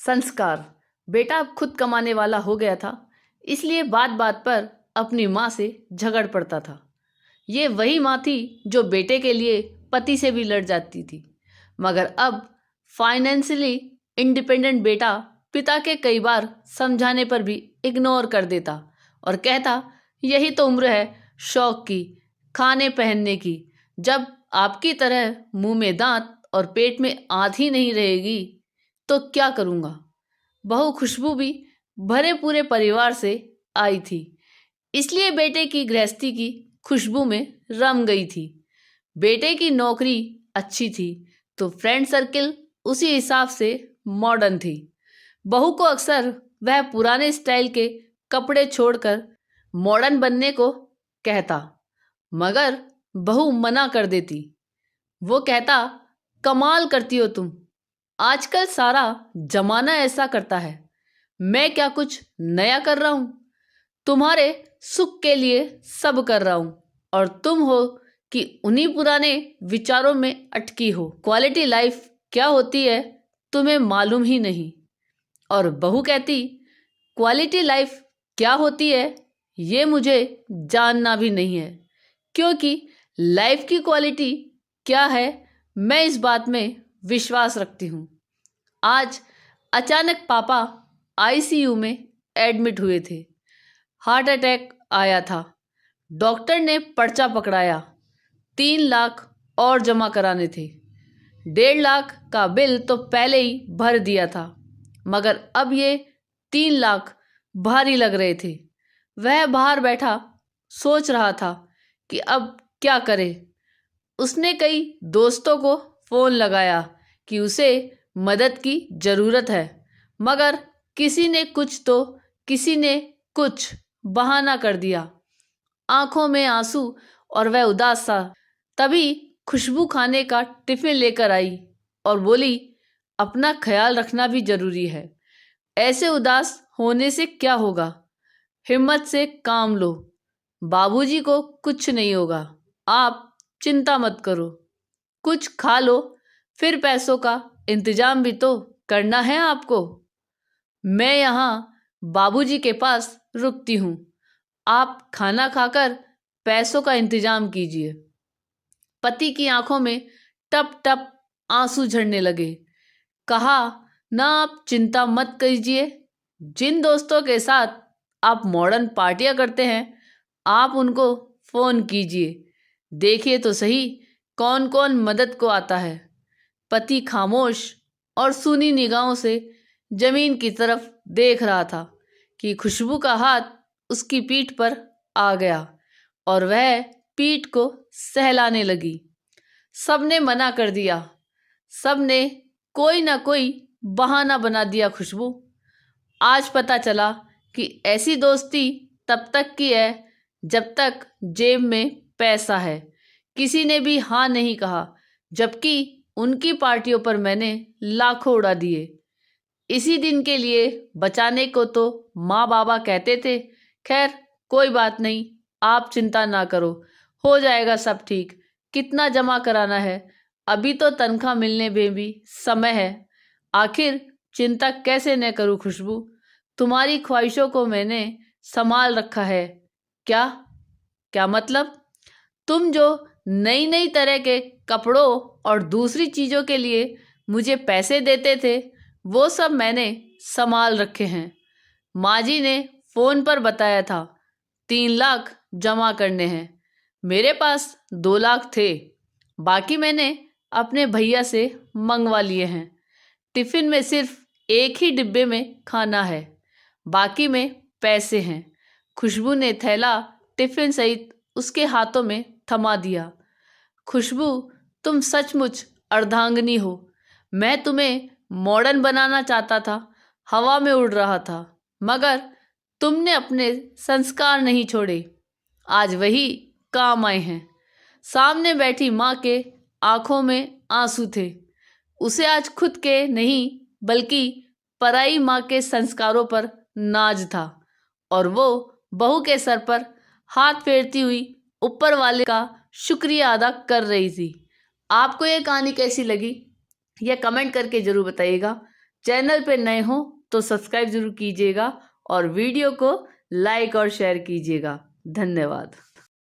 संस्कार। बेटा अब खुद कमाने वाला हो गया था, इसलिए बात बात पर अपनी माँ से झगड़ पड़ता था। ये वही माँ थी जो बेटे के लिए पति से भी लड़ जाती थी, मगर अब फाइनेंशियली इंडिपेंडेंट बेटा पिता के कई बार समझाने पर भी इग्नोर कर देता और कहता, यही तो उम्र है शौक की, खाने पहनने की। जब आपकी तरह मुंह में दांत और पेट में आंधी नहीं रहेगी तो क्या करूँगा। बहू खुशबू भी भरे पूरे परिवार से आई थी, इसलिए बेटे की गृहस्थी की खुशबू में रम गई थी। बेटे की नौकरी अच्छी थी तो फ्रेंड सर्किल उसी हिसाब से मॉडर्न थी। बहू को अक्सर वह पुराने स्टाइल के कपड़े छोड़कर मॉडर्न बनने को कहता, मगर बहू मना कर देती। वो कहता, कमाल करती हो तुम, आजकल सारा जमाना ऐसा करता है, मैं क्या कुछ नया कर रहा हूँ। तुम्हारे सुख के लिए सब कर रहा हूँ और तुम हो कि उन्हीं पुराने विचारों में अटकी हो। क्वालिटी लाइफ क्या होती है तुम्हें मालूम ही नहीं। और बहू कहती, क्वालिटी लाइफ क्या होती है ये मुझे जानना भी नहीं है, क्योंकि लाइफ की क्वालिटी क्या है मैं इस बात में विश्वास रखती हूँ। आज अचानक पापा आईसीयू में एडमिट हुए थे। हार्ट अटैक आया था। डॉक्टर ने पर्चा पकड़ाया, 3 लाख और जमा कराने थे। 1.5 लाख का बिल तो पहले ही भर दिया था, मगर अब ये 3 लाख भारी लग रहे थे। वह बाहर बैठा सोच रहा था कि अब क्या करे। उसने कई दोस्तों को फ़ोन लगाया कि उसे मदद की ज़रूरत है, मगर किसी ने कुछ तो किसी ने कुछ बहाना कर दिया। आंखों में आंसू और वह उदास सा। तभी खुशबू खाने का टिफ़िन लेकर आई और बोली, अपना ख्याल रखना भी ज़रूरी है। ऐसे उदास होने से क्या होगा, हिम्मत से काम लो, बाबूजी को कुछ नहीं होगा, आप चिंता मत करो, कुछ खा लो, फिर पैसों का इंतजाम भी तो करना है आपको। मैं यहाँ बाबूजी के पास रुकती हूँ, आप खाना खाकर पैसों का इंतजाम कीजिए। पति की आंखों में टप टप आंसू झड़ने लगे। कहा, ना आप चिंता मत कीजिए, जिन दोस्तों के साथ आप मॉडर्न पार्टियां करते हैं आप उनको फ़ोन कीजिए, देखिए तो सही कौन कौन मदद को आता है। पति खामोश और सूनी निगाहों से जमीन की तरफ देख रहा था कि खुशबू का हाथ उसकी पीठ पर आ गया और वह पीठ को सहलाने लगी। सबने मना कर दिया, सबने कोई ना कोई बहाना बना दिया। खुशबू, आज पता चला कि ऐसी दोस्ती तब तक की है जब तक जेब में पैसा है। किसी ने भी हाँ नहीं कहा, जबकि उनकी पार्टियों पर मैंने लाखों उड़ा दिए। इसी दिन के लिए बचाने को तो माँ बाबा कहते थे। खैर कोई बात नहीं, आप चिंता ना करो, हो जाएगा सब ठीक। कितना जमा कराना है, अभी तो तनख्वाह मिलने में भी समय है। आखिर चिंता कैसे न करूँ खुशबू, तुम्हारी ख्वाहिशों को मैंने संभाल रखा है। क्या क्या मतलब? तुम जो नई नई तरह के कपड़ों और दूसरी चीज़ों के लिए मुझे पैसे देते थे वो सब मैंने संभाल रखे हैं। माँ जी ने फ़ोन पर बताया था 3 लाख जमा करने हैं। मेरे पास 2 लाख थे, बाकी मैंने अपने भैया से मंगवा लिए हैं। टिफ़िन में सिर्फ एक ही डिब्बे में खाना है, बाकी में पैसे हैं। खुशबू ने थैला टिफ़िन सहित उसके हाथों में थमा दिया। खुशबू, तुम सचमुच अर्धांगिनी हो। मैं तुम्हें मॉडर्न बनाना चाहता था, हवा में उड़ रहा था, मगर तुमने अपने संस्कार नहीं छोड़े। आज वही काम आए हैं। सामने बैठी माँ के आंखों में आंसू थे। उसे आज खुद के नहीं बल्कि पराई माँ के संस्कारों पर नाज था और वो बहू के सर पर हाथ फेरती हुई ऊपर वाले का शुक्रिया अदा कर रही थी। आपको ये कहानी कैसी लगी यह कमेंट करके ज़रूर बताइएगा। चैनल पे नए हो तो सब्सक्राइब जरूर कीजिएगा और वीडियो को लाइक और शेयर कीजिएगा। धन्यवाद।